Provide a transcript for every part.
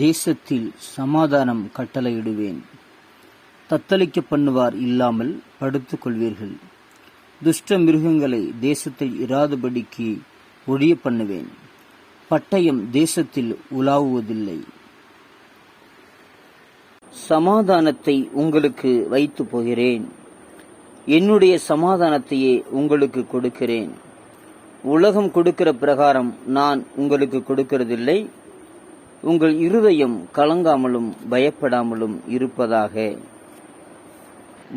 தேசத்தில் சமாதானம் கட்டளையிடுவேன். தத்தளிக்க பண்ணுவார் இல்லாமல் படுத்துக் கொள்வீர்கள். துஷ்ட மிருகங்களை தேசத்தில் இராதபடிக்கு ஒழிய பண்ணுவேன். பட்டயம் தேசத்தில் உலாவுவதில்லை. சமாதானத்தை உங்களுக்கு வைத்து போகிறேன். என்னுடைய சமாதானத்தையே உங்களுக்கு கொடுக்கிறேன். உலகம் கொடுக்கிற பிரகாரம் நான் உங்களுக்கு கொடுக்கிறதில்லை. உங்கள் இருதயம் கலங்காமலும் பயப்படாமலும் இருப்பதாக.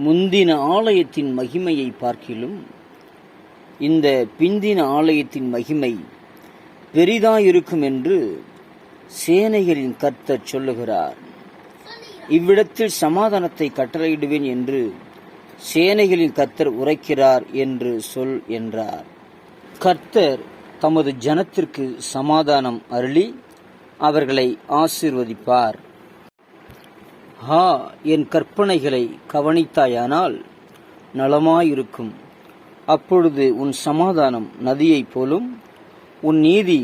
முந்தின ஆலயத்தின் மகிமையை பார்க்கிலும் இந்த பிந்தின ஆலயத்தின் மகிமை பெரிதாயிருக்கும் என்று சேனைகளின் கர்த்தர் சொல்லுகிறார். இவ்விடத்தில் சமாதானத்தை கட்டளையிடுவேன் என்று சேனைகளின் கர்த்தர் உரைக்கிறார் என்று சொல் என்றார். கர்த்தர் தமது ஜனத்திற்கு சமாதானம் அருளி அவர்களை ஆசீர்வதிப்பார். என் கற்பனைகளை கவனித்தாயானால் நலமாயிருக்கும். அப்பொழுது உன் சமாதானம் நதியைப் போலும் உன் நீதி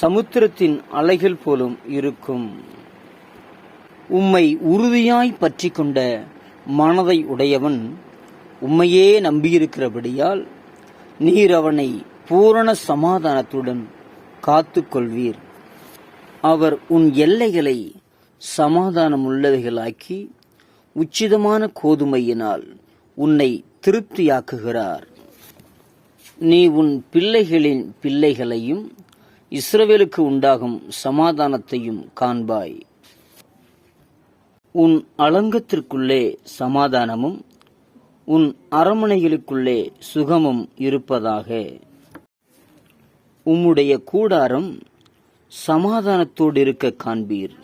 சமுத்திரத்தின் அலைகள் போலும் இருக்கும். உம்மை உறுதியாய் பற்றி கொண்ட மனதை உடையவன் உம்மையே நம்பியிருக்கிறபடியால் நீர் அவனை பூரண சமாதானத்துடன் காத்துக்கொள்வீர். அவர் உன் எல்லைகளை சமாதானமுள்ளவைகளாக்கி உச்சிதமான கோதுமையினால் உன்னை திருப்தியாக்குகிறார். நீ உன் பிள்ளைகளின் பிள்ளைகளையும் இஸ்ரவேலுக்கு உண்டாகும் சமாதானத்தையும் காண்பாய். உன் அலங்கத்திற்குள்ளே சமாதானமும் உன் அரமனைகளுக்குள்ளே சுகமும் இருப்பதாக. உம்முடைய கூடாரம் சமாதானத்தோடு இருக்க காண்பீர்.